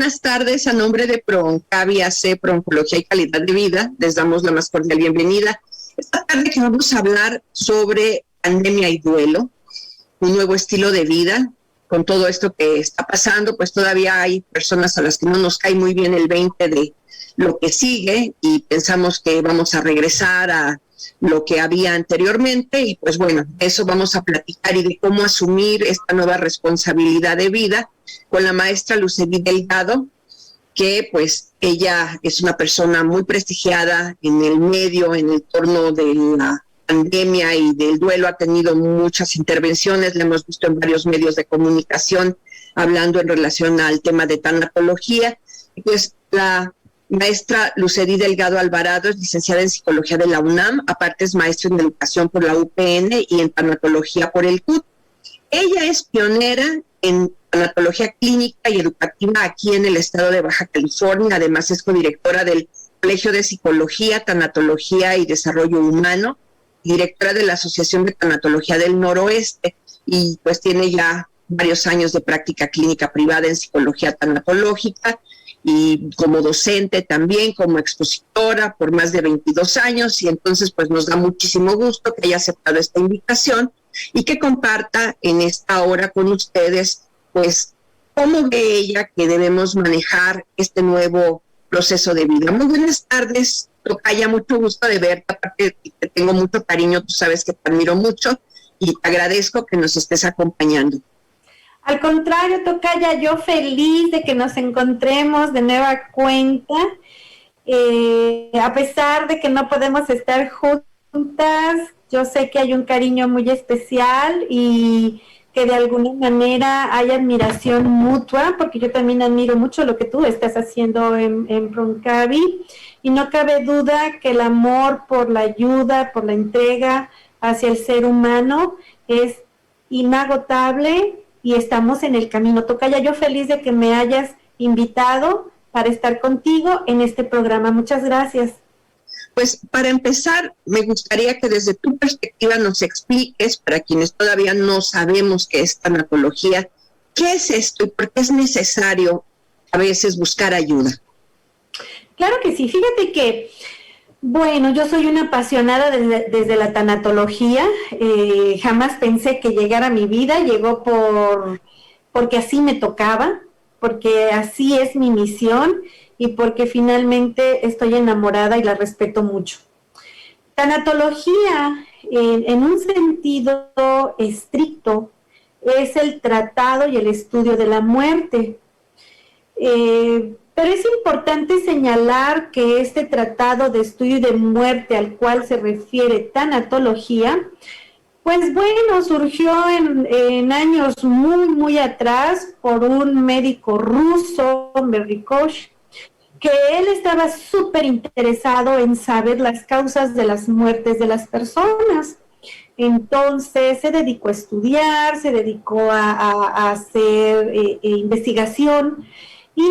buenas tardes. A nombre de Proncavi AC, Proncología y Calidad de Vida, les damos la más cordial bienvenida. Esta tarde que vamos a hablar sobre pandemia y duelo, un nuevo estilo de vida. Con todo esto que está pasando, pues todavía hay personas a las que no nos cae muy bien el 20 de lo que sigue y pensamos que vamos a regresar a lo que había anteriormente y pues bueno, de eso vamos a platicar y de cómo asumir esta nueva responsabilidad de vida con la maestra Lucely Delgado, que pues ella es una persona muy prestigiada en el medio, en el torno de la pandemia y del duelo, ha tenido muchas intervenciones, la hemos visto en varios medios de comunicación hablando en relación al tema de tanatología. Pues la maestra Lucely Delgado Alvarado es licenciada en Psicología de la UNAM, aparte es maestra en Educación por la UPN y en Tanatología por el CUT. Ella es pionera en tanatología clínica y educativa aquí en el estado de Baja California, además es codirectora del Colegio de Psicología, Tanatología y Desarrollo Humano, directora de la Asociación de Tanatología del Noroeste, y pues tiene ya varios años de práctica clínica privada en psicología tanatológica, y como docente también, como expositora por más de 22 años, y entonces pues nos da muchísimo gusto que haya aceptado esta invitación y que comparta en esta hora con ustedes pues cómo ve ella que debemos manejar este nuevo proceso de vida. Muy buenas tardes, tocaya, mucho gusto de verte, aparte te tengo mucho cariño, tú sabes que te admiro mucho y te agradezco que nos estés acompañando. Al contrario, tocaya, yo feliz de que nos encontremos de nueva cuenta, a pesar de que no podemos estar juntas, yo sé que hay un cariño muy especial y que de alguna manera hay admiración mutua, porque yo también admiro mucho lo que tú estás haciendo en Proncavi, y no cabe duda que el amor por la ayuda, por la entrega hacia el ser humano es inagotable y estamos en el camino. Tocaya, yo feliz de que me hayas invitado para estar contigo en este programa. Muchas gracias. Pues para empezar, me gustaría que desde tu perspectiva nos expliques, para quienes todavía no sabemos qué es tanatología, qué es esto y por qué es necesario a veces buscar ayuda. Claro que sí, fíjate que, bueno, yo soy una apasionada desde la tanatología, jamás pensé que llegara a mi vida, llegó porque así me tocaba, porque así es mi misión y porque finalmente estoy enamorada y la respeto mucho. Tanatología, en un sentido estricto, es el tratado y el estudio de la muerte. Pero es importante señalar que este tratado de estudio de muerte al cual se refiere tanatología, pues bueno, surgió en años muy atrás por un médico ruso, Merikosh, que él estaba súper interesado en saber las causas de las muertes de las personas. Entonces se dedicó a estudiar, se dedicó a hacer investigación y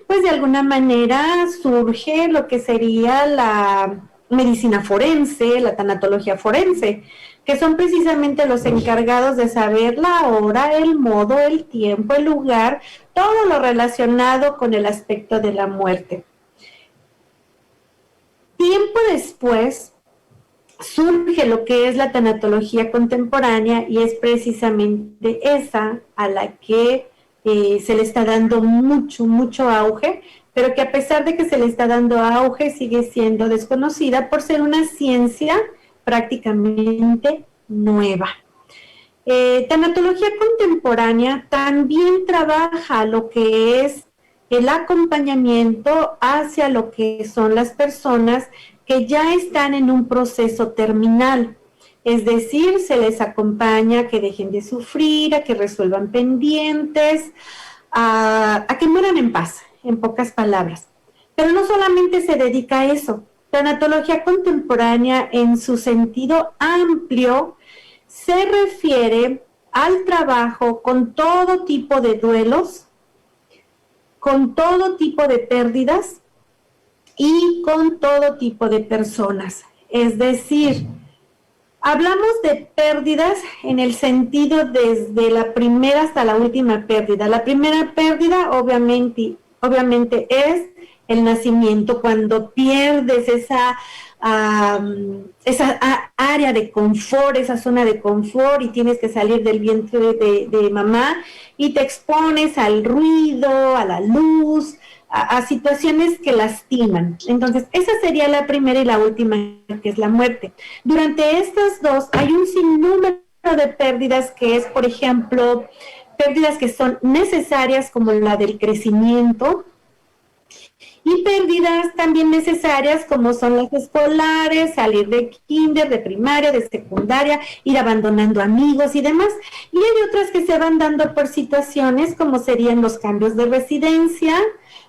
pues de alguna manera surge lo que sería la medicina forense, la tanatología forense, que son precisamente los encargados de saber la hora, el modo, el tiempo, el lugar, todo lo relacionado con el aspecto de la muerte. Tiempo después surge lo que es la tanatología contemporánea y es precisamente esa a la que se le está dando mucho auge, pero que a pesar de que se le está dando auge sigue siendo desconocida por ser una ciencia prácticamente nueva. Tanatología contemporánea también trabaja lo que es el acompañamiento hacia lo que son las personas que ya están en un proceso terminal. Es decir, se les acompaña a que dejen de sufrir, a que resuelvan pendientes, a que mueran en paz, en pocas palabras. Pero no solamente se dedica a eso. Tanatología contemporánea, en su sentido amplio, se refiere al trabajo con todo tipo de duelos, con todo tipo de pérdidas y con todo tipo de personas. Es decir, hablamos de pérdidas en el sentido desde la primera hasta la última pérdida. La primera pérdida, obviamente, obviamente es el nacimiento, cuando pierdes esa área de confort, esa zona de confort, y tienes que salir del vientre de mamá y te expones al ruido, a la luz, a situaciones que lastiman. Entonces, esa sería la primera y la última, que es la muerte. Durante estas dos hay un sinnúmero de pérdidas que es, por ejemplo, pérdidas que son necesarias, como la del crecimiento, y pérdidas también necesarias como son las escolares, salir de kinder, de primaria, de secundaria, ir abandonando amigos y demás. Y hay otras que se van dando por situaciones como serían los cambios de residencia,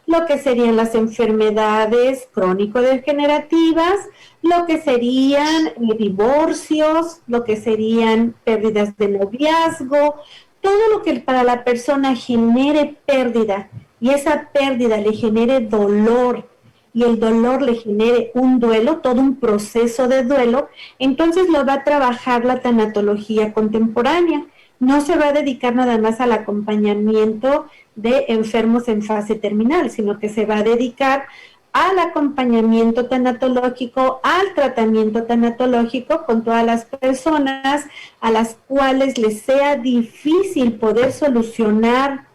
lo que serían las enfermedades crónico-degenerativas, lo que serían divorcios, lo que serían pérdidas de noviazgo, todo lo que para la persona genere pérdida y esa pérdida le genere dolor y el dolor le genere un duelo, todo un proceso de duelo, entonces lo va a trabajar la tanatología contemporánea. No se va a dedicar nada más al acompañamiento de enfermos en fase terminal, sino que se va a dedicar al acompañamiento tanatológico, al tratamiento tanatológico con todas las personas a las cuales les sea difícil poder solucionar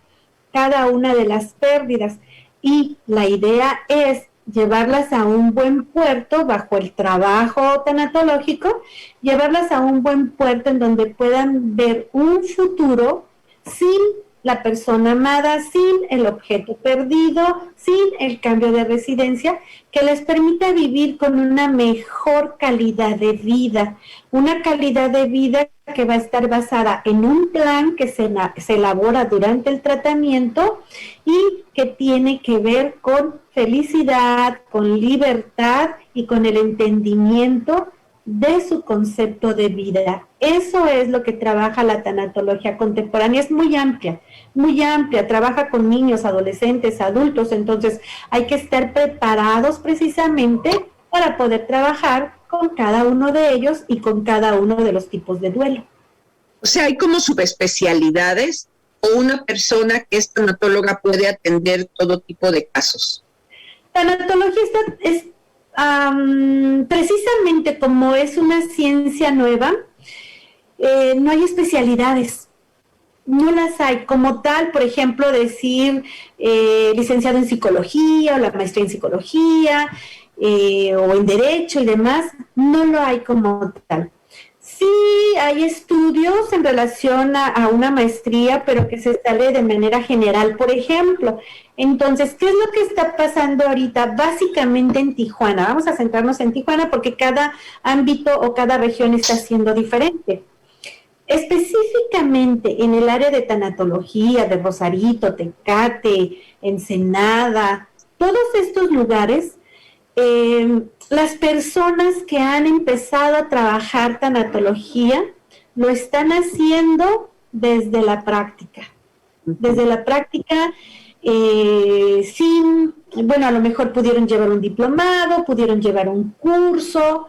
cada una de las pérdidas. Y la idea es llevarlas a un buen puerto bajo el trabajo tanatológico, llevarlas a un buen puerto en donde puedan ver un futuro sin la persona amada, sin el objeto perdido, sin el cambio de residencia, que les permita vivir con una mejor calidad de vida, una calidad de vida que va a estar basada en un plan que se elabora durante el tratamiento y que tiene que ver con felicidad, con libertad y con el entendimiento de su concepto de vida. Eso es lo que trabaja la tanatología contemporánea. Es muy amplia, trabaja con niños, adolescentes, adultos, entonces hay que estar preparados precisamente para poder trabajar con cada uno de ellos y con cada uno de los tipos de duelo. O sea, hay como subespecialidades, o una persona que es tanatóloga puede atender todo tipo de casos. Tanatología es precisamente como es una ciencia nueva, no hay especialidades, no las hay como tal. Por ejemplo, decir licenciado en psicología o la maestría en psicología o en derecho y demás, no lo hay como tal. Sí hay estudios en relación a una maestría, pero que se sale de manera general, por ejemplo. Entonces, ¿qué es lo que está pasando ahorita? Básicamente en Tijuana. Vamos a centrarnos en Tijuana porque cada ámbito o cada región está siendo diferente. Específicamente en el área de tanatología, de Rosarito, Tecate, Ensenada, todos estos lugares, las personas que han empezado a trabajar tanatología lo están haciendo desde la práctica. Desde la práctica, a lo mejor pudieron llevar un diplomado, pudieron llevar un curso,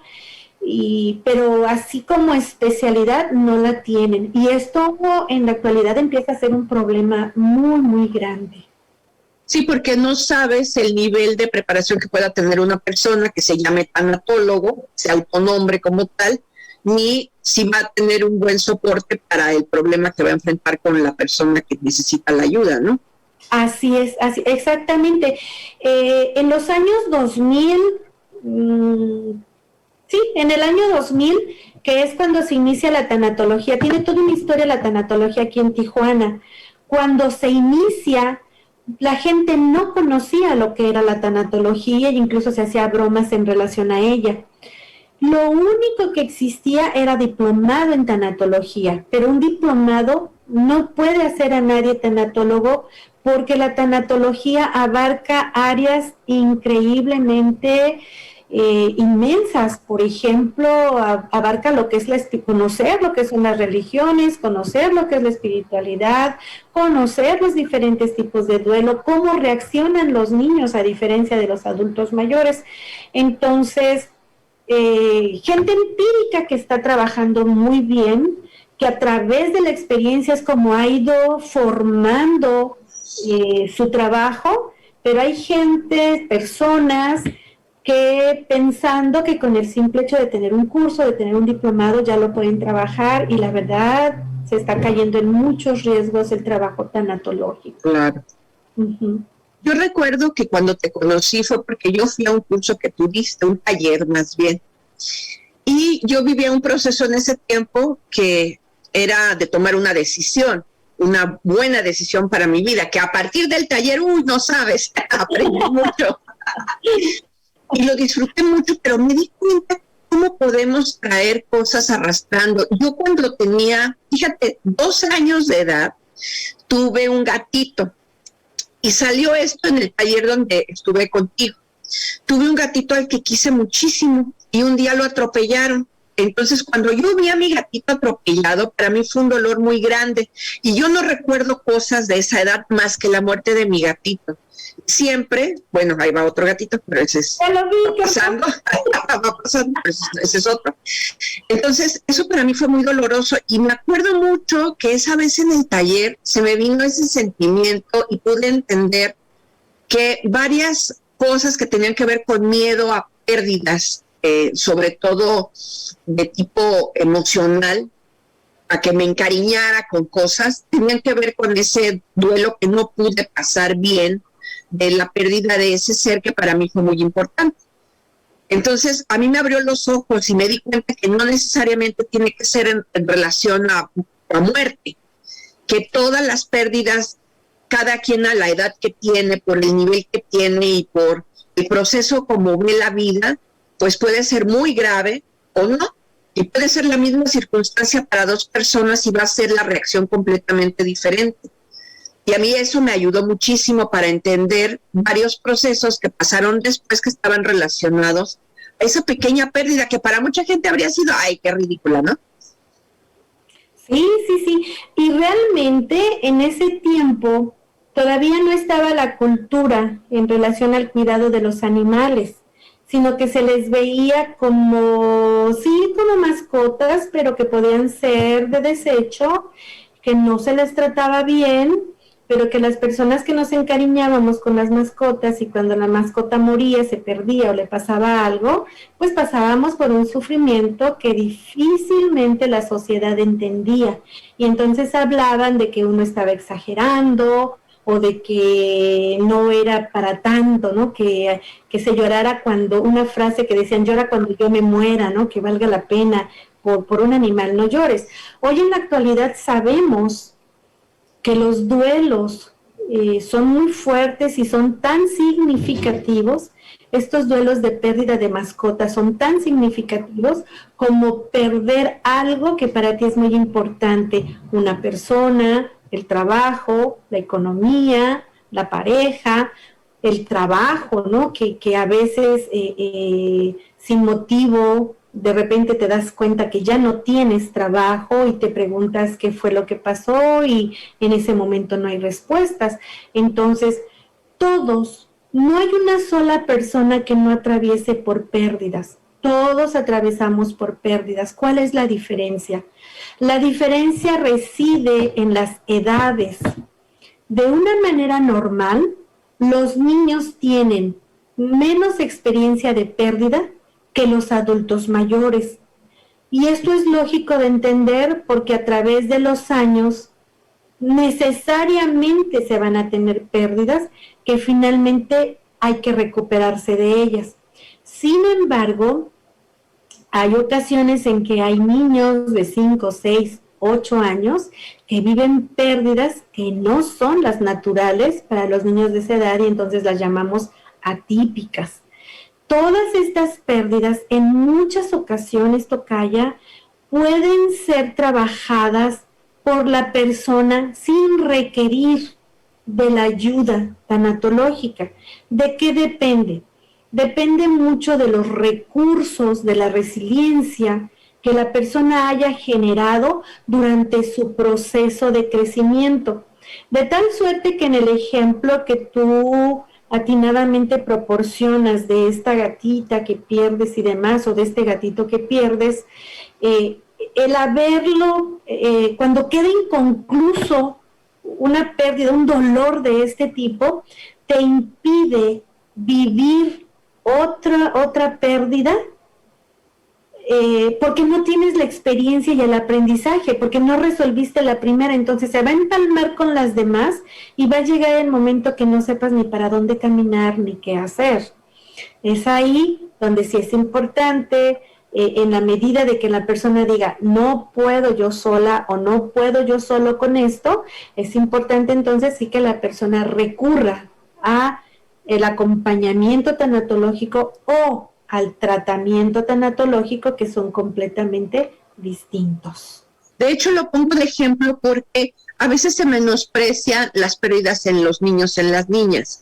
pero así como especialidad no la tienen. Y esto en la actualidad empieza a ser un problema muy, muy grande. Sí, porque no sabes el nivel de preparación que pueda tener una persona que se llame tanatólogo, se autonombre como tal, ni si va a tener un buen soporte para el problema que va a enfrentar con la persona que necesita la ayuda, ¿no? Así es, exactamente. En los años 2000, en el año 2000, que es cuando se inicia la tanatología, tiene toda una historia la tanatología aquí en Tijuana. Cuando se inicia, la gente no conocía lo que era la tanatología e incluso se hacía bromas en relación a ella. Lo único que existía era diplomado en tanatología, pero un diplomado no puede hacer a nadie tanatólogo porque la tanatología abarca áreas increíblemente inmensas. Por ejemplo, abarca lo que es conocer lo que son las religiones, conocer lo que es la espiritualidad, conocer los diferentes tipos de duelo, cómo reaccionan los niños a diferencia de los adultos mayores. Entonces, gente empírica que está trabajando muy bien, que a través de la experiencia es como ha ido formando su trabajo, pero hay gente, personas que pensando que con el simple hecho de tener un curso, de tener un diplomado, ya lo pueden trabajar, y la verdad se está cayendo en muchos riesgos el trabajo tanatológico. Claro. Uh-huh. Yo recuerdo que cuando te conocí fue porque yo fui a un curso que tuviste, un taller más bien, y yo vivía un proceso en ese tiempo que era de tomar una decisión, una buena decisión para mi vida, que a partir del taller, no sabes, aprendí mucho. Y lo disfruté mucho, pero me di cuenta cómo podemos traer cosas arrastrando. Yo cuando tenía, fíjate, 2 años de edad, tuve un gatito. Y salió esto en el taller donde estuve contigo. Tuve un gatito al que quise muchísimo y un día lo atropellaron. Entonces, cuando yo vi a mi gatito atropellado, para mí fue un dolor muy grande. Y yo no recuerdo cosas de esa edad más que la muerte de mi gatito. Siempre, bueno, ahí va otro gatito, pero ese es pasando, va pasando, pero ese es otro. Entonces, eso para mí fue muy doloroso y me acuerdo mucho que esa vez en el taller se me vino ese sentimiento y pude entender que varias cosas que tenían que ver con miedo a pérdidas, sobre todo de tipo emocional, a que me encariñara con cosas, tenían que ver con ese duelo que no pude pasar bien, de la pérdida de ese ser que para mí fue muy importante. Entonces, a mí me abrió los ojos y me di cuenta que no necesariamente tiene que ser en relación a muerte, que todas las pérdidas, cada quien a la edad que tiene, por el nivel que tiene y por el proceso como ve la vida, pues puede ser muy grave o no. Y puede ser la misma circunstancia para 2 personas y va a ser la reacción completamente diferente. Y a mí eso me ayudó muchísimo para entender varios procesos que pasaron después que estaban relacionados a esa pequeña pérdida que para mucha gente habría sido, ¡ay, qué ridícula!, ¿no? Sí. Y realmente en ese tiempo todavía no estaba la cultura en relación al cuidado de los animales, sino que se les veía como mascotas, pero que podían ser de desecho, que no se les trataba bien, pero que las personas que nos encariñábamos con las mascotas y cuando la mascota moría, se perdía o le pasaba algo, pues pasábamos por un sufrimiento que difícilmente la sociedad entendía. Y entonces hablaban de que uno estaba exagerando o de que no era para tanto, ¿no? Que se llorara cuando, una frase que decían, llora cuando yo me muera, ¿no? Que valga la pena por un animal, no llores. Hoy en la actualidad sabemos que los duelos son muy fuertes y son tan significativos, estos duelos de pérdida de mascotas son tan significativos como perder algo que para ti es muy importante, una persona, el trabajo, la economía, la pareja, el trabajo, ¿no? Que a veces sin motivo de repente te das cuenta que ya no tienes trabajo y te preguntas qué fue lo que pasó y en ese momento no hay respuestas. Entonces, todos, no hay una sola persona que no atraviese por pérdidas. Todos atravesamos por pérdidas. ¿Cuál es la diferencia? La diferencia reside en las edades. De una manera normal, los niños tienen menos experiencia de pérdida que los adultos mayores. Y esto es lógico de entender porque a través de los años necesariamente se van a tener pérdidas que finalmente hay que recuperarse de ellas. Sin embargo, hay ocasiones en que hay niños de 5, 6, 8 años que viven pérdidas que no son las naturales para los niños de esa edad y entonces las llamamos atípicas. Todas estas pérdidas en muchas ocasiones, Tocaya, pueden ser trabajadas por la persona sin requerir de la ayuda tanatológica. ¿De qué depende? Depende mucho de los recursos, de la resiliencia que la persona haya generado durante su proceso de crecimiento. De tal suerte que en el ejemplo que tú atinadamente proporcionas de esta gatita que pierdes y demás, o de este gatito que pierdes, el haberlo, cuando queda inconcluso una pérdida, un dolor de este tipo, te impide vivir otra pérdida, porque no tienes la experiencia y el aprendizaje, porque no resolviste la primera, entonces se va a empalmar con las demás y va a llegar el momento que no sepas ni para dónde caminar ni qué hacer. Es ahí donde sí es importante, en la medida de que la persona diga, no puedo yo sola o no puedo yo solo con esto, es importante entonces sí que la persona recurra a el acompañamiento tanatológico o al tratamiento tanatológico, que son completamente distintos. De hecho, lo pongo de ejemplo porque a veces se menosprecian las pérdidas en los niños, en las niñas,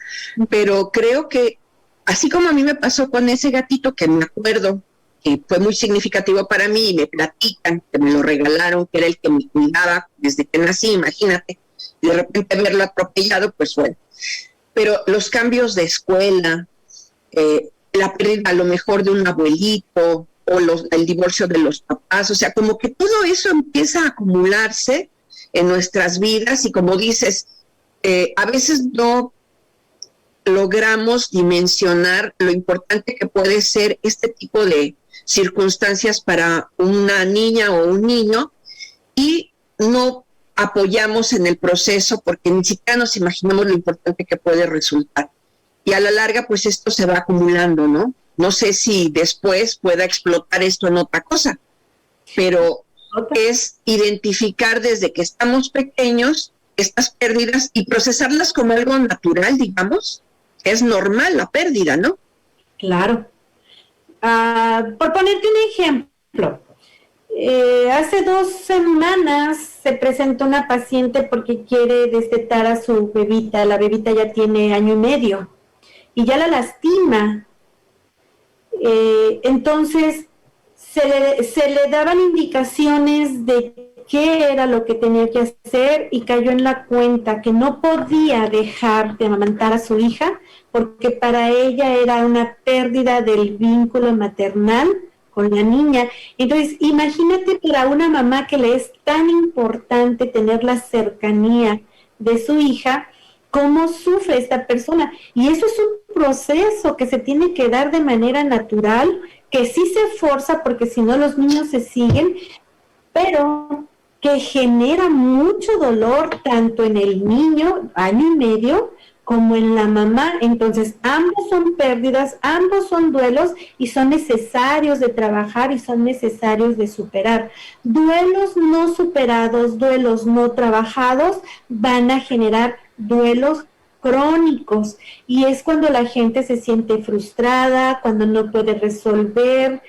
pero creo que así como a mí me pasó con ese gatito, que me acuerdo que fue muy significativo para mí, y me platican que me lo regalaron, que era el que me cuidaba desde que nací, imagínate, y de repente verlo atropellado, pues bueno. Pero los cambios de escuela, la pérdida a lo mejor de un abuelito, o el divorcio de los papás, o sea, como que todo eso empieza a acumularse en nuestras vidas, y como dices, a veces no logramos dimensionar lo importante que puede ser este tipo de circunstancias para una niña o un niño, y no apoyamos en el proceso porque ni siquiera nos imaginamos lo importante que puede resultar. Y a la larga, pues esto se va acumulando, ¿no? No sé si después pueda explotar esto en otra cosa, pero es identificar desde que estamos pequeños estas pérdidas y procesarlas como algo natural, digamos. Es normal la pérdida, ¿no? Claro. Por ponerte un ejemplo, hace 2 semanas se presentó una paciente porque quiere destetar a su bebita. La bebita ya tiene 1 año y medio y ya la lastima. Entonces se le daban indicaciones de qué era lo que tenía que hacer, y cayó en la cuenta que no podía dejar de amamantar a su hija porque para ella era una pérdida del vínculo maternal con la niña. Entonces, imagínate para una mamá que le es tan importante tener la cercanía de su hija, cómo sufre esta persona. Y eso es un proceso que se tiene que dar de manera natural, que sí se forza porque si no los niños se siguen, pero que genera mucho dolor tanto en el niño, 1 año y medio, como en la mamá. Entonces, ambos son pérdidas, ambos son duelos y son necesarios de trabajar y son necesarios de superar. Duelos no superados, duelos no trabajados van a generar duelos crónicos, y es cuando la gente se siente frustrada, cuando no puede resolver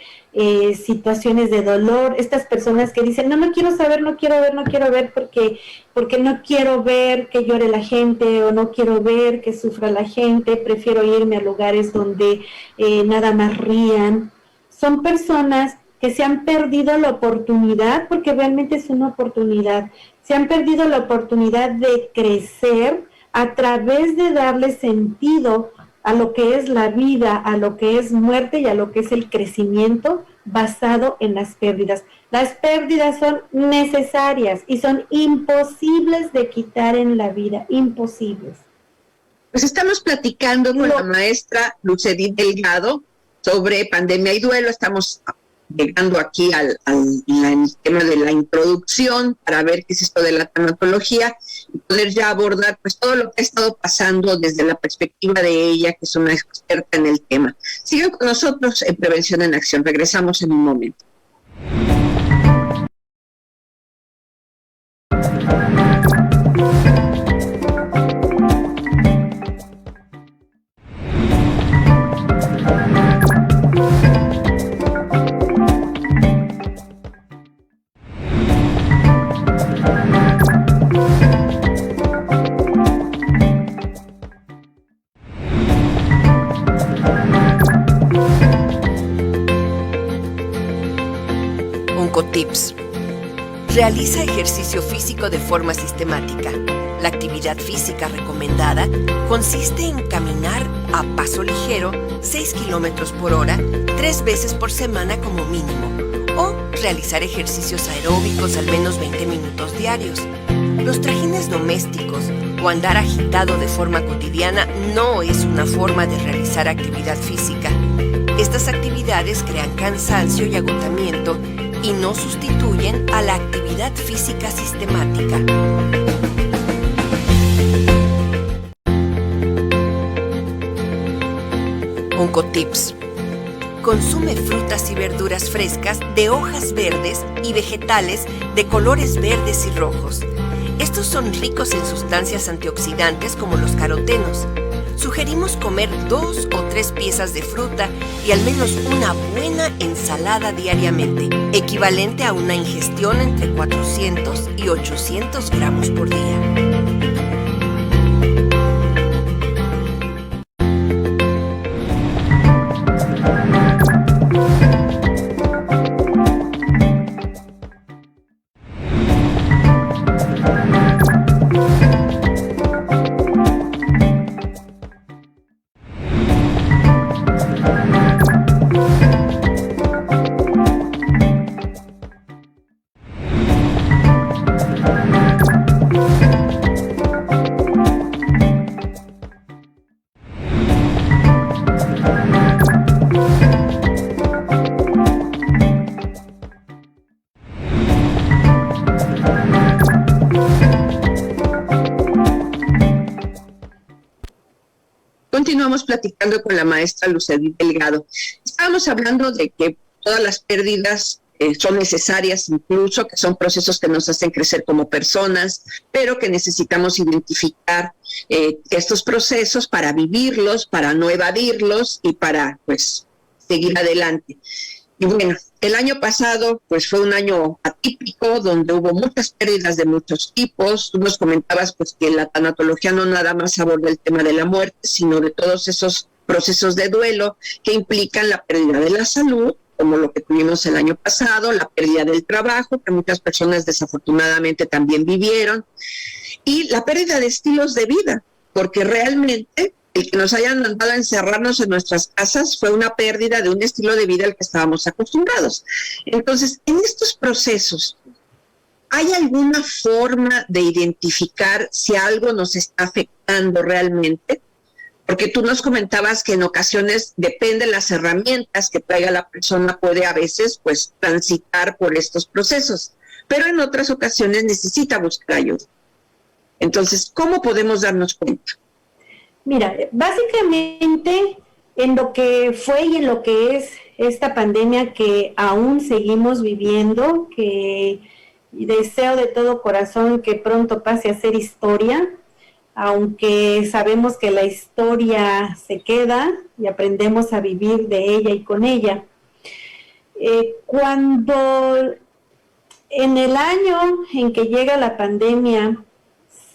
situaciones de dolor. Estas personas que dicen, no quiero saber, no quiero ver porque no quiero ver que llore la gente, o no quiero ver que sufra la gente, prefiero irme a lugares donde nada más rían. Son personas que se han perdido la oportunidad, porque realmente es una oportunidad, se han perdido la oportunidad de crecer a través de darle sentido a lo que es la vida, a lo que es muerte y a lo que es el crecimiento basado en las pérdidas. Las pérdidas son necesarias y son imposibles de quitar en la vida, imposibles. Pues estamos platicando con la maestra Lucedit Delgado sobre pandemia y duelo. Estamos llegando aquí al tema de la introducción para ver qué es esto de la tanatología y poder ya abordar pues todo lo que ha estado pasando desde la perspectiva de ella, que es una experta en el tema. Sigan con nosotros en Prevención en Acción. Regresamos en un momento. Tips. Realiza ejercicio físico de forma sistemática. La actividad física recomendada consiste en caminar a paso ligero 6 kilómetros por hora 3 veces por semana como mínimo, o realizar ejercicios aeróbicos al menos 20 minutos diarios. Los trajines domésticos o andar agitado de forma cotidiana no es una forma de realizar actividad física. Estas actividades crean cansancio y agotamiento y no sustituyen a la actividad física sistemática. Oncotips. Consume frutas y verduras frescas de hojas verdes y vegetales de colores verdes y rojos. Estos son ricos en sustancias antioxidantes como los carotenos. Sugerimos comer 2 o 3 piezas de fruta y al menos una buena ensalada diariamente, equivalente a una ingestión entre 400 y 800 gramos por día. Continuamos platicando con la maestra Luz Edith Delgado. Estábamos hablando de que todas las pérdidas son necesarias, incluso que son procesos que nos hacen crecer como personas, pero que necesitamos identificar estos procesos para vivirlos, para no evadirlos y para, pues, seguir adelante. Y bueno, el año pasado pues fue un año atípico donde hubo muchas pérdidas de muchos tipos. Tú nos comentabas pues que la tanatología no nada más aborda el tema de la muerte, sino de todos esos procesos de duelo que implican la pérdida de la salud, como lo que tuvimos el año pasado, la pérdida del trabajo, que muchas personas desafortunadamente también vivieron, y la pérdida de estilos de vida, porque realmente el que nos hayan mandado a encerrarnos en nuestras casas fue una pérdida de un estilo de vida al que estábamos acostumbrados. Entonces, en estos procesos, ¿hay alguna forma de identificar si algo nos está afectando realmente? Porque tú nos comentabas que en ocasiones, depende de las herramientas que traiga la persona, puede a veces pues transitar por estos procesos, pero en otras ocasiones necesita buscar ayuda. Entonces, ¿cómo podemos darnos cuenta? Mira, básicamente en lo que fue y en lo que es esta pandemia que aún seguimos viviendo, que deseo de todo corazón que pronto pase a ser historia, aunque sabemos que la historia se queda y aprendemos a vivir de ella y con ella. Cuando en el año en que llega la pandemia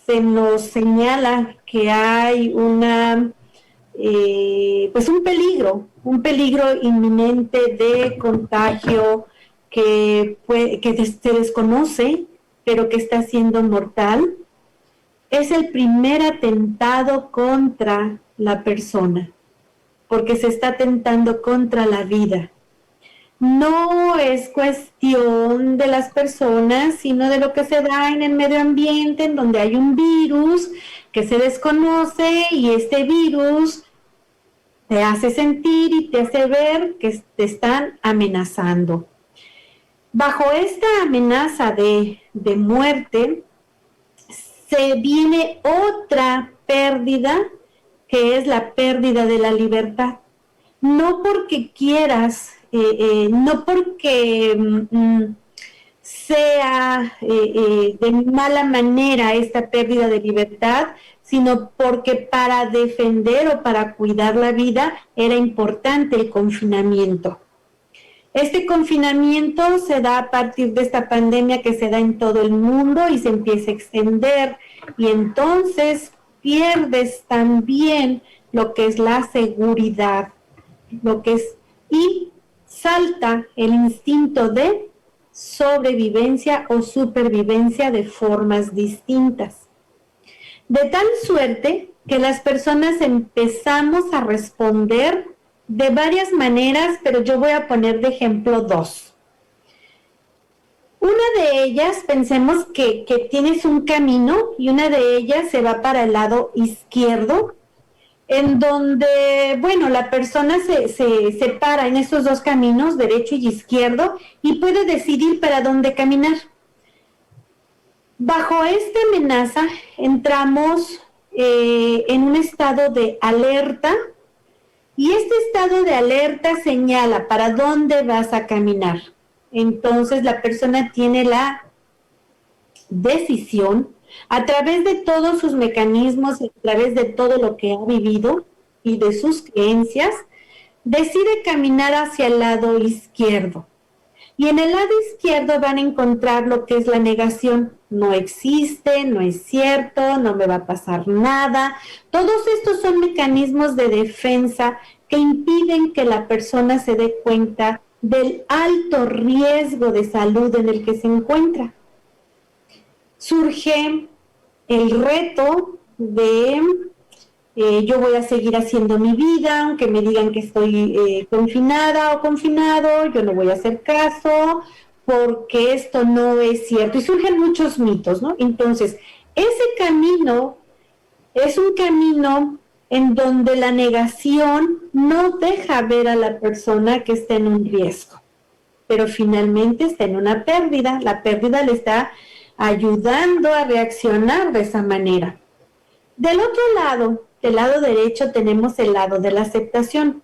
se nos señala que hay pues un peligro inminente de contagio que se desconoce, pero que está siendo mortal, es el primer atentado contra la persona, porque se está atentando contra la vida. No es cuestión de las personas, sino de lo que se da en el medio ambiente, en donde hay un virus que se desconoce y este virus te hace sentir y te hace ver que te están amenazando. Bajo esta amenaza de muerte, se viene otra pérdida, que es la pérdida de la libertad. No porque quieras, no porque sea de mala manera esta pérdida de libertad, sino porque para defender o para cuidar la vida era importante el confinamiento. Este confinamiento se da a partir de esta pandemia que se da en todo el mundo y se empieza a extender, y entonces pierdes también lo que es la seguridad, y salta el instinto de sobrevivencia o supervivencia de formas distintas. De tal suerte que las personas empezamos a responder de varias maneras, pero yo voy a poner de ejemplo 2. Una de ellas, pensemos que tienes un camino y una de ellas se va para el lado izquierdo, en donde, bueno, la persona se para en esos dos caminos, derecho y izquierdo, y puede decidir para dónde caminar. Bajo esta amenaza entramos en un estado de alerta, y este estado de alerta señala para dónde vas a caminar. Entonces la persona tiene la decisión, a través de todos sus mecanismos, a través de todo lo que ha vivido y de sus creencias, decide caminar hacia el lado izquierdo. Y en el lado izquierdo van a encontrar lo que es la negación. No existe, no es cierto, no me va a pasar nada. Todos estos son mecanismos de defensa que impiden que la persona se dé cuenta del alto riesgo de salud en el que se encuentra. Surge el reto de yo voy a seguir haciendo mi vida, aunque me digan que estoy confinada o confinado, yo no voy a hacer caso, porque esto no es cierto. Y surgen muchos mitos, ¿no? Entonces, ese camino es un camino en donde la negación no deja ver a la persona que está en un riesgo, pero finalmente está en una pérdida. La pérdida le está ayudando a reaccionar de esa manera. Del otro lado, del lado derecho, tenemos el lado de la aceptación.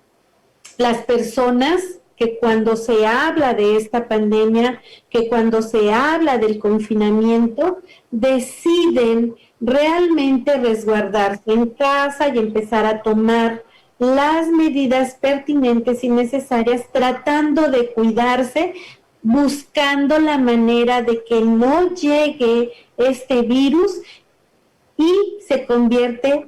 Las personas que cuando se habla de esta pandemia, que cuando se habla del confinamiento, deciden realmente resguardarse en casa y empezar a tomar las medidas pertinentes y necesarias, tratando de cuidarse, buscando la manera de que no llegue este virus y se convierte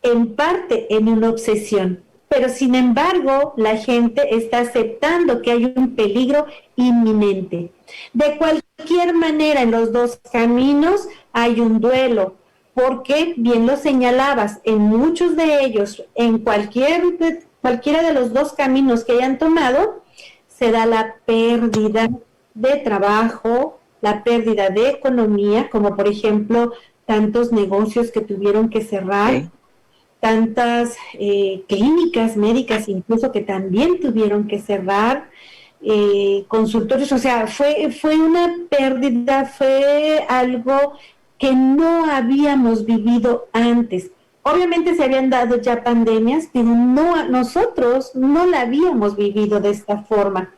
en parte en una obsesión. Pero sin embargo, la gente está aceptando que hay un peligro inminente. De cualquier manera, en los dos caminos hay un duelo, porque bien lo señalabas, en muchos de ellos, en cualquiera de los dos caminos que hayan tomado, se da la pérdida de trabajo, la pérdida de economía, como por ejemplo tantos negocios que tuvieron que cerrar, sí, tantas clínicas médicas incluso que también tuvieron que cerrar, consultorios, o sea, fue una pérdida, fue algo que no habíamos vivido antes. Obviamente se habían dado ya pandemias, pero nosotros no la habíamos vivido de esta forma.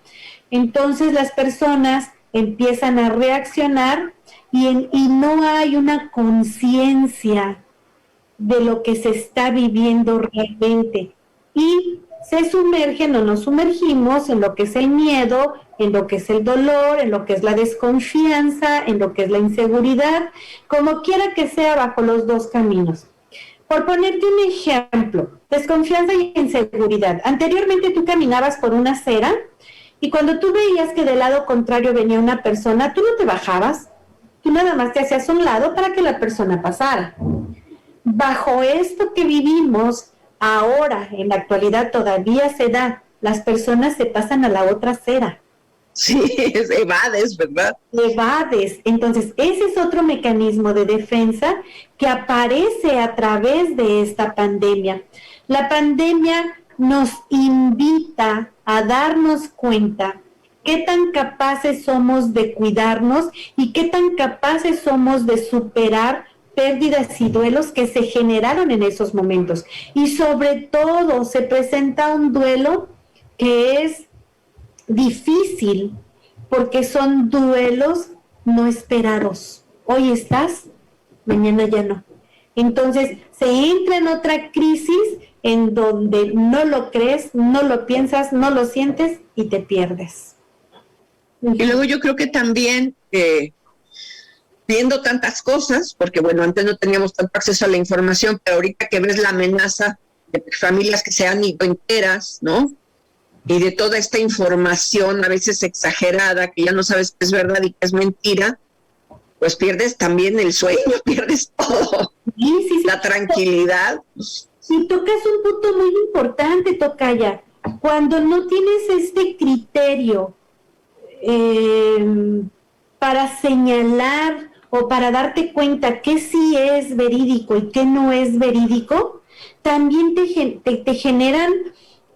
Entonces las personas empiezan a reaccionar y no hay una conciencia de lo que se está viviendo realmente. Y se sumergen o nos sumergimos en lo que es el miedo, en lo que es el dolor, en lo que es la desconfianza, en lo que es la inseguridad, como quiera que sea, bajo los dos caminos. Por ponerte un ejemplo, desconfianza y inseguridad. Anteriormente tú caminabas por una acera y cuando tú veías que del lado contrario venía una persona, tú no te bajabas, tú nada más te hacías a un lado para que la persona pasara. Bajo esto que vivimos ahora, en la actualidad todavía se da, las personas se pasan a la otra acera. Sí, evades, ¿verdad? Evades. Entonces, ese es otro mecanismo de defensa que aparece a través de esta pandemia. La pandemia nos invita a darnos cuenta qué tan capaces somos de cuidarnos y qué tan capaces somos de superar pérdidas y duelos que se generaron en esos momentos. Y sobre todo se presenta un duelo que es difícil porque son duelos no esperados. Hoy estás, mañana ya no. Entonces se entra en otra crisis en donde no lo crees, no lo piensas, no lo sientes y te pierdes. Y luego yo creo que también viendo tantas cosas, porque bueno, antes no teníamos tanto acceso a la información, pero ahorita que ves la amenaza de familias que se han ido enteras, ¿no? Y de toda esta información a veces exagerada, que ya no sabes qué es verdad y qué es mentira, pues pierdes también el sueño, pierdes todo, sí. La tranquilidad. Sí, tocas un punto muy importante, Tocaya. Cuando no tienes este criterio para señalar o para darte cuenta que sí es verídico y que no es verídico, también te generan,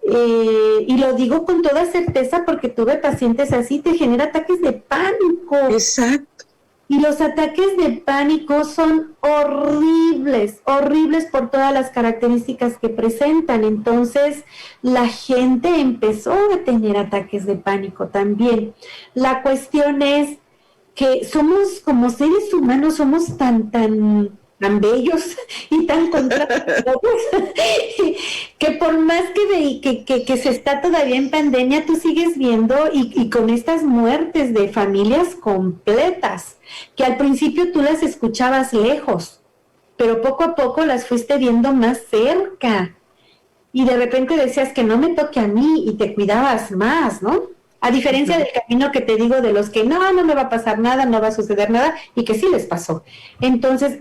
y lo digo con toda certeza porque tuve pacientes así, te genera ataques de pánico. Exacto. Y los ataques de pánico son horribles, horribles por todas las características que presentan. Entonces, la gente empezó a tener ataques de pánico también. La cuestión es que somos, como seres humanos, somos tan bellos y tan contradictorios que por más que se está todavía en pandemia, tú sigues viendo y con estas muertes de familias completas, que al principio tú las escuchabas lejos, pero poco a poco las fuiste viendo más cerca y de repente decías que no me toque a mí y te cuidabas más, ¿no? A diferencia del camino que te digo de los que no me va a pasar nada, no va a suceder nada, y que sí les pasó. Entonces,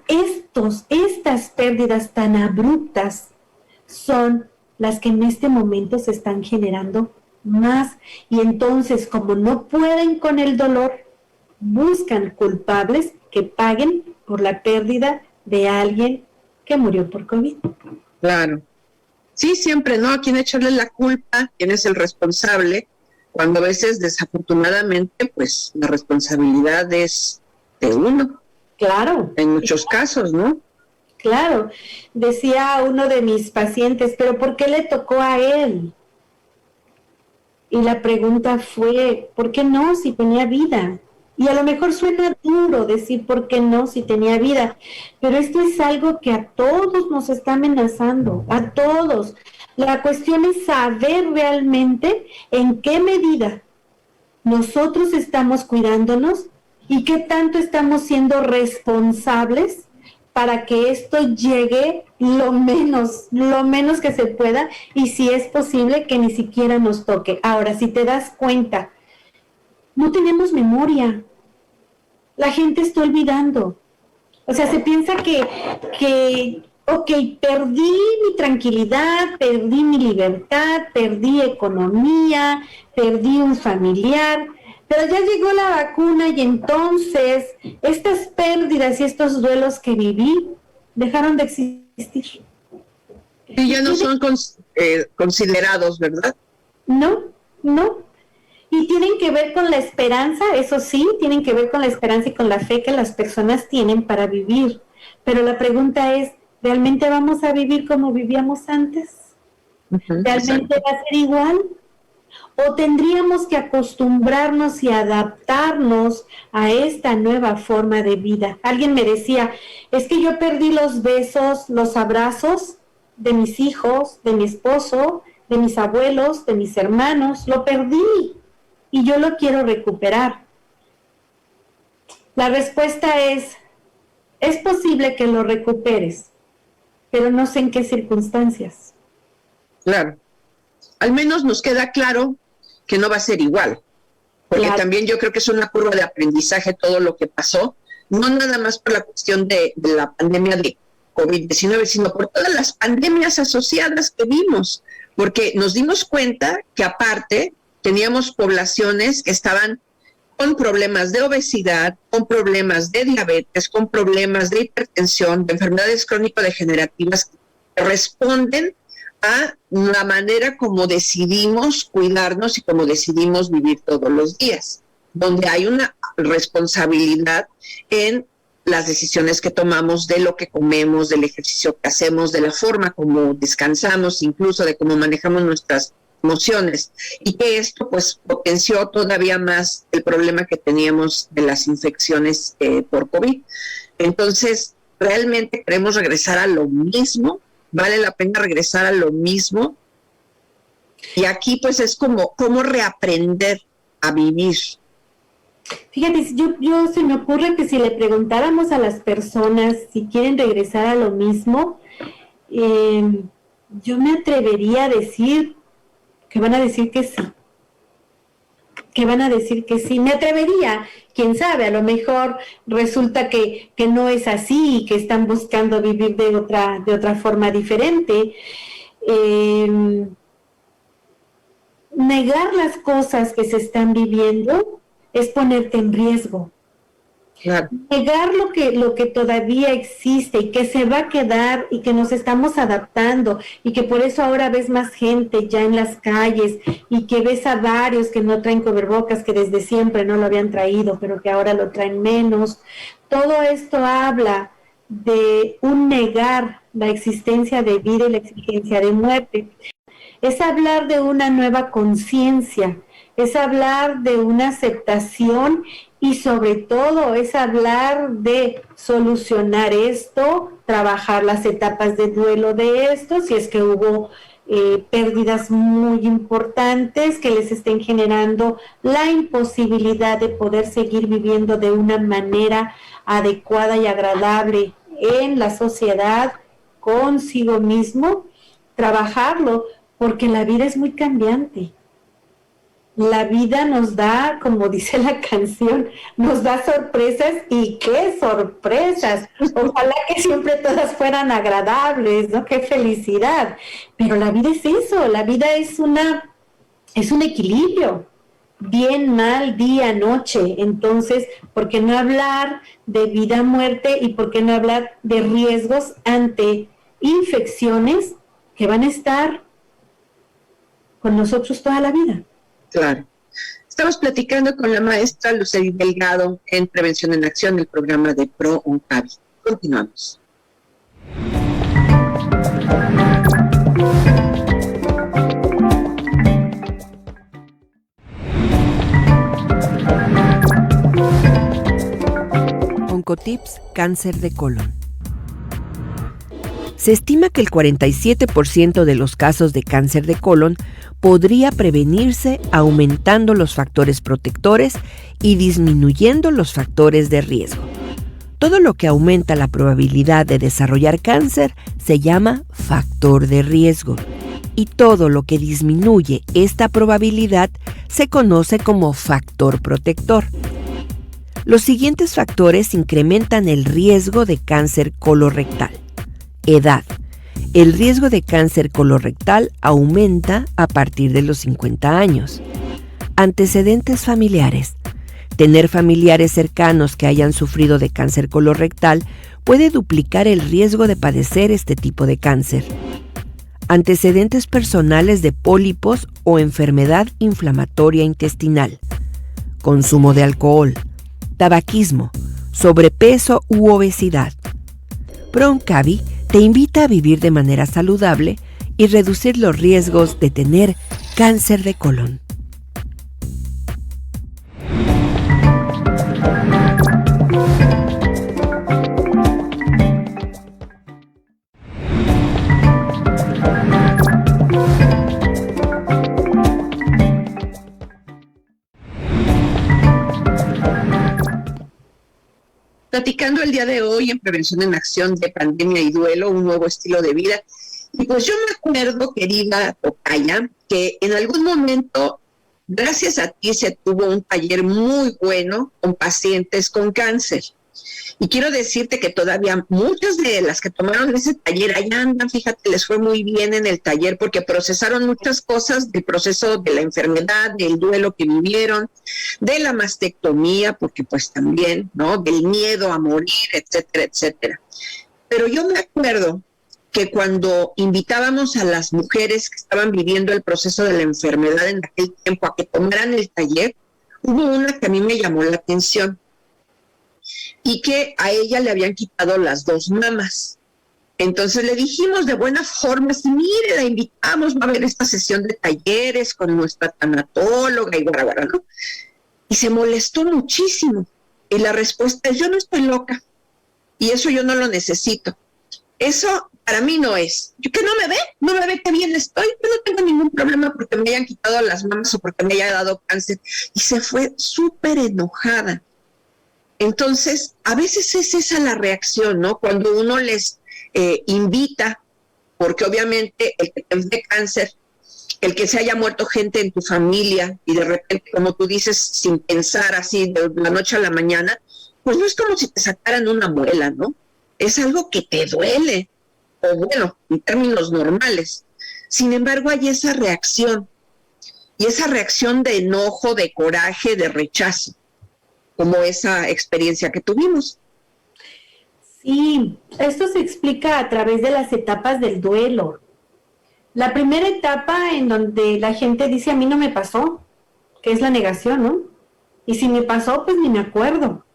estas pérdidas tan abruptas son las que en este momento se están generando más. Y entonces, como no pueden con el dolor, buscan culpables que paguen por la pérdida de alguien que murió por COVID. Claro. Sí, siempre, ¿no? ¿A quién echarle la culpa? ¿Quién es el responsable? Cuando a veces, desafortunadamente, pues la responsabilidad es de uno. Claro. En muchos casos, ¿no? Claro. Decía uno de mis pacientes, ¿pero por qué le tocó a él? Y la pregunta fue, ¿por qué no si tenía vida? Y a lo mejor suena duro decir por qué no si tenía vida, pero esto es algo que a todos nos está amenazando, a todos. La cuestión es saber realmente en qué medida nosotros estamos cuidándonos y qué tanto estamos siendo responsables para que esto llegue lo menos que se pueda y si es posible que ni siquiera nos toque. Ahora, si te das cuenta, no tenemos memoria. La gente está olvidando. O sea, se piensa que ok, perdí mi tranquilidad, perdí mi libertad, perdí economía, perdí un familiar, pero ya llegó la vacuna y entonces estas pérdidas y estos duelos que viví dejaron de existir. Y ya no son considerados, ¿verdad? No. Y tienen que ver con la esperanza, eso sí, tienen que ver con la esperanza y con la fe que las personas tienen para vivir. Pero la pregunta es, ¿realmente vamos a vivir como vivíamos antes? ¿Realmente va a ser igual? ¿O tendríamos que acostumbrarnos y adaptarnos a esta nueva forma de vida? Alguien me decía, es que yo perdí los besos, los abrazos de mis hijos, de mi esposo, de mis abuelos, de mis hermanos, lo perdí y yo lo quiero recuperar. La respuesta es posible que lo recuperes, pero no sé en qué circunstancias. Claro. Al menos nos queda claro que no va a ser igual, porque también yo creo que es una curva de aprendizaje todo lo que pasó, no nada más por la cuestión de la pandemia de COVID-19, sino por todas las pandemias asociadas que vimos, porque nos dimos cuenta que aparte teníamos poblaciones que estaban con problemas de obesidad, con problemas de diabetes, con problemas de hipertensión, de enfermedades crónico-degenerativas que responden a la manera como decidimos cuidarnos y como decidimos vivir todos los días, donde hay una responsabilidad en las decisiones que tomamos, de lo que comemos, del ejercicio que hacemos, de la forma como descansamos, incluso de cómo manejamos nuestras emociones, y que esto pues potenció todavía más el problema que teníamos de las infecciones por COVID. Entonces, ¿realmente queremos regresar a lo mismo? ¿Vale la pena regresar a lo mismo? Y aquí pues es como cómo reaprender a vivir. Fíjate, yo se me ocurre que si le preguntáramos a las personas si quieren regresar a lo mismo, yo me atrevería a decir que van a decir que sí. Me atrevería, quién sabe, a lo mejor resulta que no es así y que están buscando vivir de otra forma diferente. Negar las cosas que se están viviendo es ponerte en riesgo. Claro. Negar lo que todavía existe y que se va a quedar y que nos estamos adaptando y que por eso ahora ves más gente ya en las calles y que ves a varios que no traen cubrebocas, que desde siempre no lo habían traído, pero que ahora lo traen menos. Todo esto habla de un negar la existencia de vida y la existencia de muerte. Es hablar de una nueva conciencia, es hablar de una aceptación y sobre todo es hablar de solucionar esto, trabajar las etapas de duelo de esto, si es que hubo pérdidas muy importantes que les estén generando la imposibilidad de poder seguir viviendo de una manera adecuada y agradable en la sociedad, consigo mismo, trabajarlo, porque la vida es muy cambiante. La vida nos da, como dice la canción, nos da sorpresas, y qué sorpresas. Ojalá que siempre todas fueran agradables, ¿no? Qué felicidad. Pero la vida es eso, la vida es un equilibrio, bien, mal, día, noche. Entonces, ¿por qué no hablar de vida, muerte, y por qué no hablar de riesgos ante infecciones que van a estar con nosotros toda la vida? Claro. Estamos platicando con la maestra Lucely Delgado en Prevención en Acción, el programa de ProOncavi. Continuamos. Oncotips, cáncer de colon. Se estima que el 47% de los casos de cáncer de colon podría prevenirse aumentando los factores protectores y disminuyendo los factores de riesgo. Todo lo que aumenta la probabilidad de desarrollar cáncer se llama factor de riesgo, y todo lo que disminuye esta probabilidad se conoce como factor protector. Los siguientes factores incrementan el riesgo de cáncer colorectal. Edad. El riesgo de cáncer colorectal aumenta a partir de los 50 años. Antecedentes familiares. Tener familiares cercanos que hayan sufrido de cáncer colorectal puede duplicar el riesgo de padecer este tipo de cáncer. Antecedentes personales de pólipos o enfermedad inflamatoria intestinal. Consumo de alcohol, tabaquismo, sobrepeso u obesidad. ProOncavi te invita a vivir de manera saludable y reducir los riesgos de tener cáncer de colon. Platicando el día de hoy en Prevención en Acción de Pandemia y Duelo, un nuevo estilo de vida. Y pues yo me acuerdo, querida tocaya, que en algún momento, gracias a ti, se tuvo un taller muy bueno con pacientes con cáncer. Y quiero decirte que todavía muchas de las que tomaron ese taller allá andan, fíjate, les fue muy bien en el taller porque procesaron muchas cosas del proceso de la enfermedad, del duelo que vivieron, de la mastectomía, porque pues también, ¿no? Del miedo a morir, etcétera, etcétera. Pero yo me acuerdo que cuando invitábamos a las mujeres que estaban viviendo el proceso de la enfermedad en aquel tiempo a que tomaran el taller, hubo una que a mí me llamó la atención, y que a ella le habían quitado las 2 mamas. Entonces le dijimos de buena forma, sí, mire, la invitamos, va a haber esta sesión de talleres con nuestra tanatóloga y guarabara, ¿no? Y se molestó muchísimo. Y la respuesta es, yo no estoy loca, y eso yo no lo necesito. Eso para mí no es. ¿Yo que no me ve que bien estoy? Yo no tengo ningún problema porque me hayan quitado las mamas o porque me haya dado cáncer. Y se fue súper enojada. Entonces, a veces es esa la reacción, ¿no? Cuando uno les invita, porque obviamente el que te dé cáncer, el que se haya muerto gente en tu familia y de repente, como tú dices, sin pensar así de la noche a la mañana, pues no es como si te sacaran una muela, ¿no? Es algo que te duele, o bueno, en términos normales. Sin embargo, hay esa reacción, y esa reacción de enojo, de coraje, de rechazo. como esa experiencia que tuvimos. Sí, esto se explica a través de las etapas del duelo. La primera etapa en donde la gente dice a mí no me pasó, que es la negación, ¿no? Y si me pasó, pues ni me acuerdo.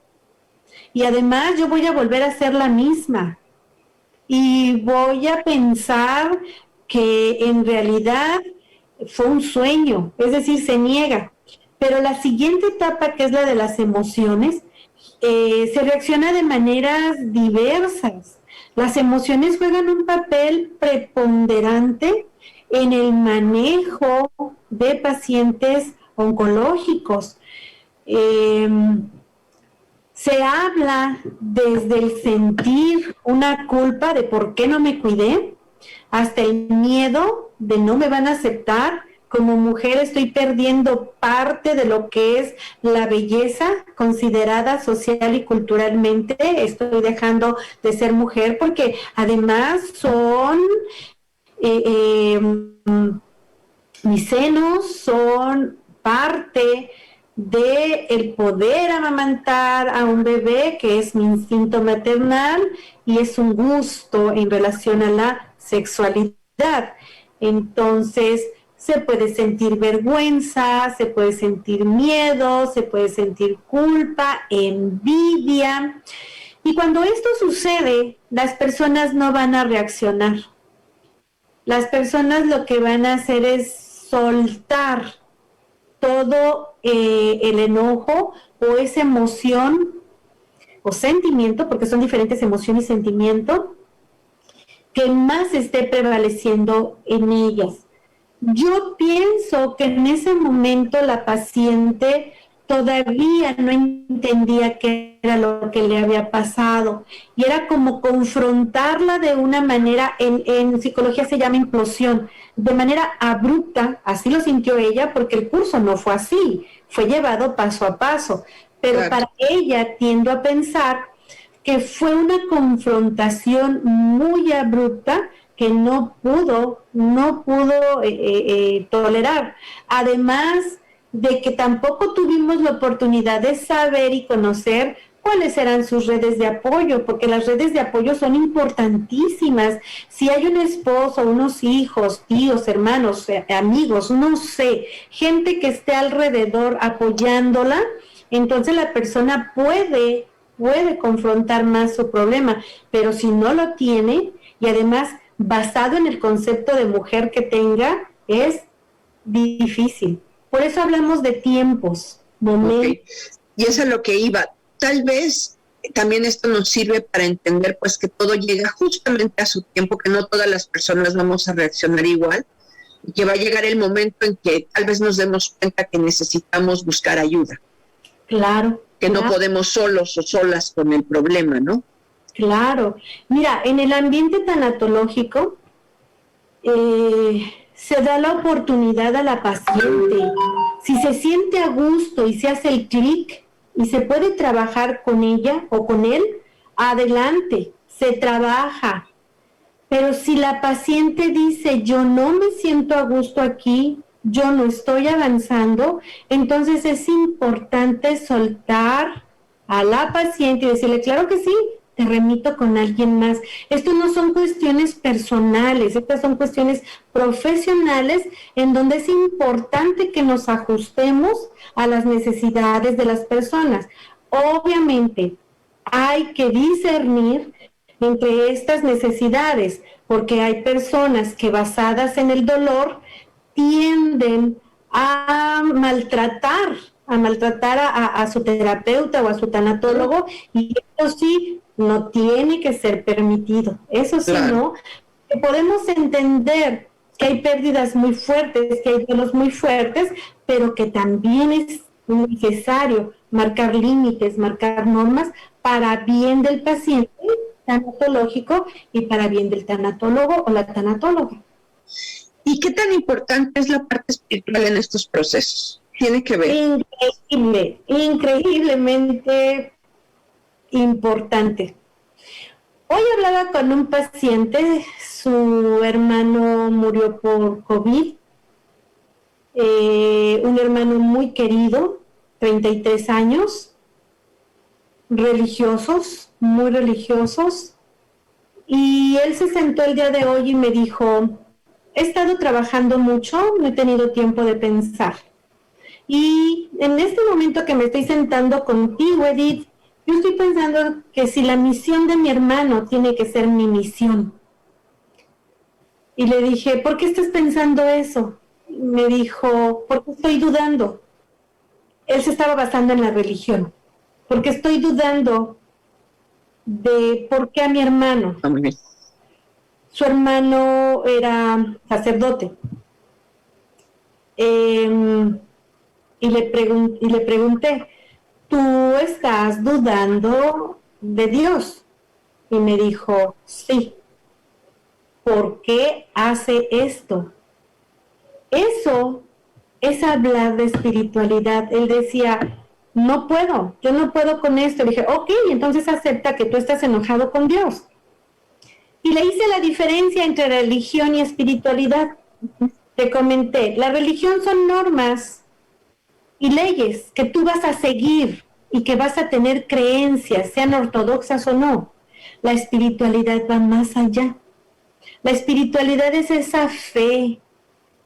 Y además yo voy a volver a ser la misma. Y voy a pensar que en realidad fue un sueño, es decir, se niega. Pero la siguiente etapa, que es la de las emociones, se reacciona de maneras diversas. Las emociones juegan un papel preponderante en el manejo de pacientes oncológicos. Se habla desde el sentir una culpa de por qué no me cuidé, hasta el miedo de no me van a aceptar. Como mujer estoy perdiendo parte de lo que es la belleza considerada social y culturalmente. Estoy dejando de ser mujer porque además son mis senos, son parte de el poder amamantar a un bebé, que es mi instinto maternal y es un gusto en relación a la sexualidad. Entonces, se puede sentir vergüenza, se puede sentir miedo, se puede sentir culpa, envidia. Y cuando esto sucede, las personas no van a reaccionar. Las personas lo que van a hacer es soltar todo el enojo o esa emoción o sentimiento, porque son diferentes emoción y sentimiento, que más esté prevaleciendo en ellas. Yo pienso que en ese momento la paciente todavía no entendía qué era lo que le había pasado y era como confrontarla de una manera, en psicología se llama implosión, de manera abrupta. Así lo sintió ella porque el curso no fue así, fue llevado paso a paso, pero claro, para ella tiendo a pensar que fue una confrontación muy abrupta que no pudo tolerar. Además de que tampoco tuvimos la oportunidad de saber y conocer cuáles eran sus redes de apoyo, porque las redes de apoyo son importantísimas. Si hay un esposo, unos hijos, tíos, hermanos, amigos, no sé, gente que esté alrededor apoyándola, entonces la persona puede confrontar más su problema, pero si no lo tiene, y además basado en el concepto de mujer que tenga, es difícil. Por eso hablamos de tiempos, momentos. Okay. Y eso es lo que iba. Tal vez también esto nos sirve para entender pues que todo llega justamente a su tiempo, que no todas las personas vamos a reaccionar igual, y que va a llegar el momento en que tal vez nos demos cuenta que necesitamos buscar ayuda. Claro. Que no podemos solos o solas con el problema, ¿no? Claro. Mira, en el ambiente tanatológico, se da la oportunidad a la paciente. Si se siente a gusto y se hace el clic y se puede trabajar con ella o con él, adelante, se trabaja. Pero si la paciente dice, yo no me siento a gusto aquí, yo no estoy avanzando, entonces es importante soltar a la paciente y decirle, claro que sí, te remito con alguien más. Esto no son cuestiones personales, estas son cuestiones profesionales en donde es importante que nos ajustemos a las necesidades de las personas. Obviamente, hay que discernir entre estas necesidades, porque hay personas que basadas en el dolor tienden a maltratar a su terapeuta o a su tanatólogo, y eso sí no tiene que ser permitido. Eso sí, claro. ¿No? Podemos entender que hay pérdidas muy fuertes, que hay duelos muy fuertes, pero que también es necesario marcar límites, marcar normas para bien del paciente tanatológico y para bien del tanatólogo o la tanatóloga. ¿Y qué tan importante es la parte espiritual en estos procesos? Tiene que ver. Increíblemente importante. Hoy hablaba con un paciente, su hermano murió por COVID, un hermano muy querido, 33 años, religiosos, muy religiosos, y él se sentó el día de hoy y me dijo, he estado trabajando mucho, no he tenido tiempo de pensar. Y en este momento que me estoy sentando contigo, Edith, yo estoy pensando que si la misión de mi hermano tiene que ser mi misión. Y le dije, ¿por qué estás pensando eso? Y me dijo, porque estoy dudando. Él se estaba basando en la religión. Porque estoy dudando de por qué a mi hermano. Muy bien. Su hermano era sacerdote. Y le pregunté, ¿tú estás dudando de Dios? Y me dijo, sí. ¿Por qué hace esto? Eso es hablar de espiritualidad. Él decía, no puedo, yo no puedo con esto. Le dije, ok, entonces acepta que tú estás enojado con Dios. Y le hice la diferencia entre religión y espiritualidad. Te comenté, la religión son normas y leyes que tú vas a seguir y que vas a tener creencias, sean ortodoxas o no. La espiritualidad va más allá. La espiritualidad es esa fe,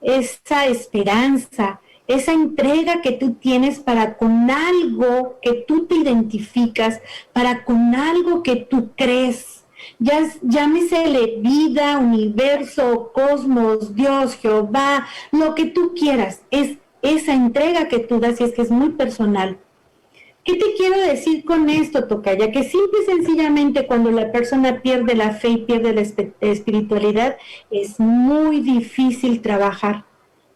esa esperanza, esa entrega que tú tienes para con algo que tú te identificas, para con algo que tú crees. Llámesele vida, universo, cosmos, Dios, Jehová, lo que tú quieras. Es esa entrega que tú das y es que es muy personal. ¿Qué te quiero decir con esto, tocaya? Que simple y sencillamente cuando la persona pierde la fe y pierde la espiritualidad, es muy difícil trabajar,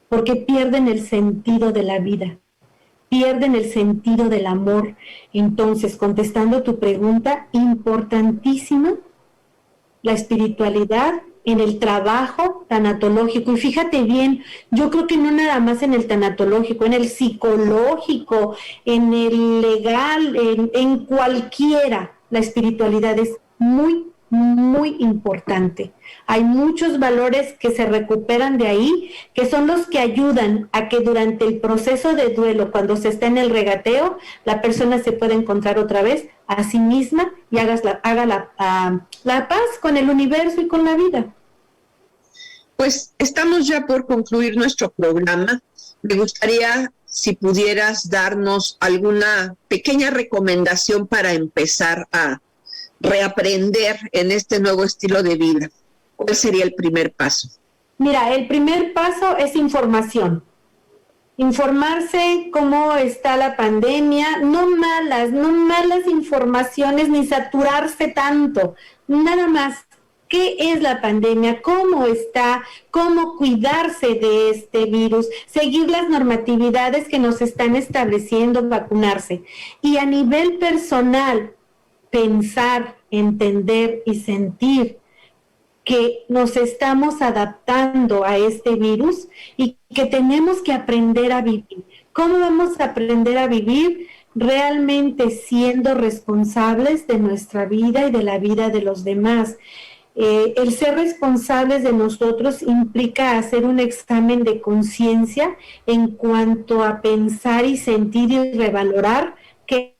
porque pierden el sentido de la vida, pierden el sentido del amor. Entonces, contestando tu pregunta, importantísima, la espiritualidad en el trabajo tanatológico. Y fíjate bien, yo creo que no nada más en el tanatológico, en el psicológico, en el legal, en cualquiera, la espiritualidad es muy, muy importante. Hay muchos valores que se recuperan de ahí, que son los que ayudan a que durante el proceso de duelo, cuando se está en el regateo, la persona se pueda encontrar otra vez a sí misma y haga la paz con el universo y con la vida. Pues estamos ya por concluir nuestro programa. Me gustaría si pudieras darnos alguna pequeña recomendación para empezar a reaprender en este nuevo estilo de vida. ¿Cuál sería el primer paso? Mira, el primer paso es información. Informarse cómo está la pandemia, no malas informaciones ni saturarse tanto, nada más. ¿Qué es la pandemia? ¿Cómo está? ¿Cómo cuidarse de este virus? Seguir las normatividades que nos están estableciendo, vacunarse. Y a nivel personal, pensar, entender y sentir que nos estamos adaptando a este virus y que tenemos que aprender a vivir. ¿Cómo vamos a aprender a vivir? Realmente siendo responsables de nuestra vida y de la vida de los demás. El ser responsables de nosotros implica hacer un examen de conciencia en cuanto a pensar y sentir y revalorar qué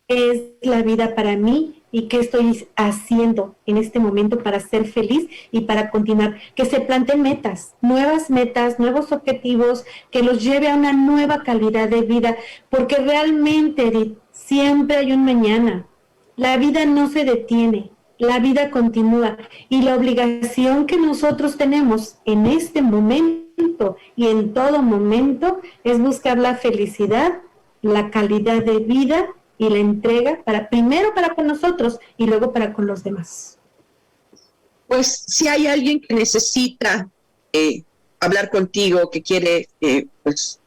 es la vida para mí y qué estoy haciendo en este momento para ser feliz y para continuar. Que se planteen metas, nuevos objetivos, que los lleve a una nueva calidad de vida, porque realmente, Edith, siempre hay un mañana. La vida no se detiene. La vida continúa y la obligación que nosotros tenemos en este momento y en todo momento es buscar la felicidad, la calidad de vida y la entrega primero para con nosotros y luego para con los demás. Pues si hay alguien que necesita hablar contigo, que quiere, pues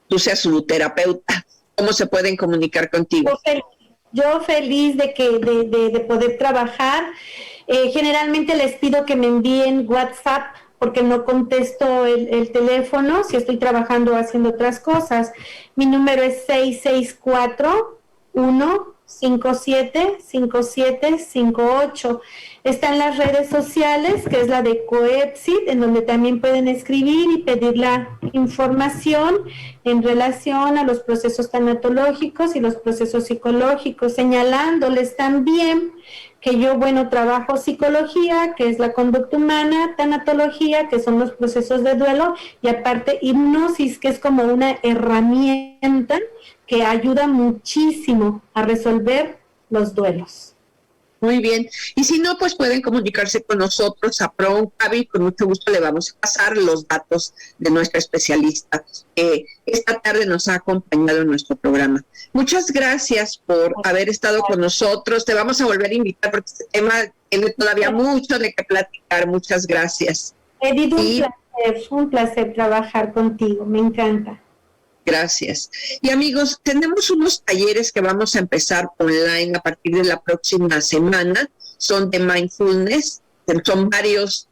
tú seas su terapeuta, ¿cómo se pueden comunicar contigo? Yo feliz de poder trabajar. Generalmente les pido que me envíen WhatsApp porque no contesto el teléfono si estoy trabajando o haciendo otras cosas. Mi número es 664-1 575758. Está en las redes sociales, que es la de COEPSID, en donde también pueden escribir y pedir la información en relación a los procesos tanatológicos y los procesos psicológicos, señalándoles también que yo, trabajo psicología, que es la conducta humana, tanatología, que son los procesos de duelo, y aparte hipnosis, que es como una herramienta que ayuda muchísimo a resolver los duelos. Muy bien. Y si no, pues pueden comunicarse con nosotros a PRONCAVI. Con mucho gusto le vamos a pasar los datos de nuestra especialista que esta tarde nos ha acompañado en nuestro programa. Muchas gracias por haber estado con nosotros. Te vamos a volver a invitar porque este tema tiene todavía mucho de qué platicar. Muchas gracias. Edith, un placer trabajar contigo. Me encanta. Gracias. Y amigos, tenemos unos talleres que vamos a empezar online a partir de la próxima semana. Son de mindfulness, son varios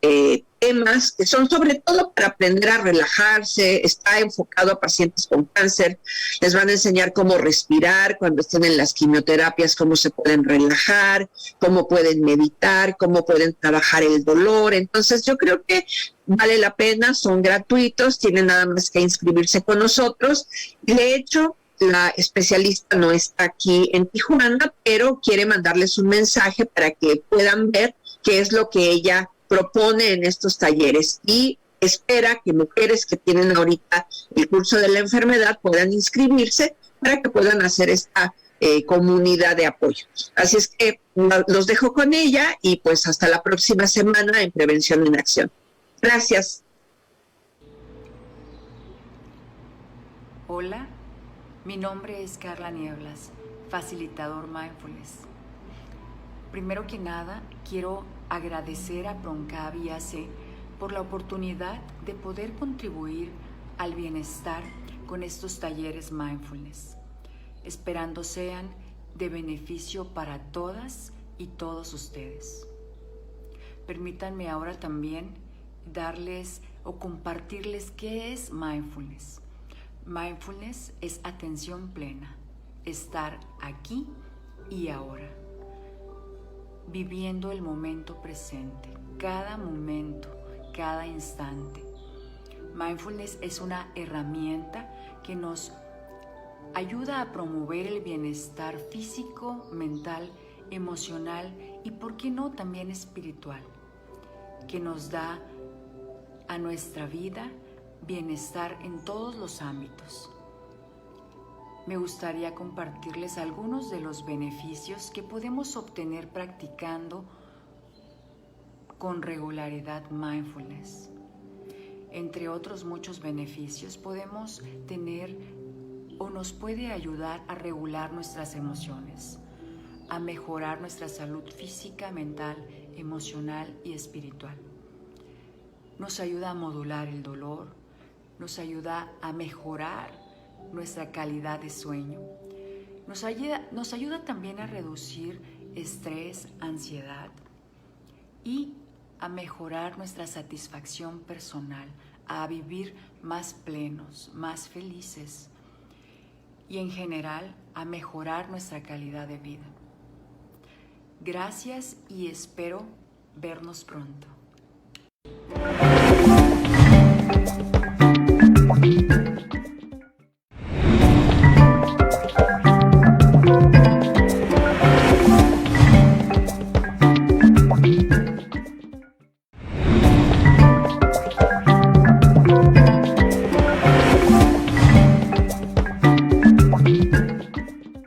temas que son sobre todo para aprender a relajarse. Está enfocado a pacientes con cáncer. Les van a enseñar cómo respirar cuando estén en las quimioterapias, cómo se pueden relajar, cómo pueden meditar, cómo pueden trabajar el dolor. Entonces yo creo que vale la pena, son gratuitos, tienen nada más que inscribirse con nosotros. De hecho, la especialista no está aquí en Tijuana, pero quiere mandarles un mensaje para que puedan ver qué es lo que ella propone en estos talleres y espera que mujeres que tienen ahorita el curso de la enfermedad puedan inscribirse para que puedan hacer esta comunidad de apoyo. Así es que los dejo con ella y pues hasta la próxima semana en Prevención en Acción. Gracias. Hola, mi nombre es Carla Nieblas, facilitador Mindfulness. Primero que nada, quiero agradecer a PRONCAVI AC por la oportunidad de poder contribuir al bienestar con estos talleres Mindfulness, esperando sean de beneficio para todas y todos ustedes. Permítanme ahora también darles o compartirles qué es Mindfulness. Mindfulness es atención plena, estar aquí y ahora, viviendo el momento presente, cada momento, cada instante. Mindfulness es una herramienta que nos ayuda a promover el bienestar físico, mental, emocional y, ¿por qué no?, también espiritual, que nos da a nuestra vida bienestar en todos los ámbitos. Me gustaría compartirles algunos de los beneficios que podemos obtener practicando con regularidad mindfulness. Entre otros muchos beneficios, podemos tener o nos puede ayudar a regular nuestras emociones, a mejorar nuestra salud física, mental, emocional y espiritual. Nos ayuda a modular el dolor, nos ayuda a mejorar nuestra calidad de sueño, nos ayuda también a reducir estrés, ansiedad y a mejorar nuestra satisfacción personal, a vivir más plenos, más felices y en general a mejorar nuestra calidad de vida. Gracias y espero vernos pronto.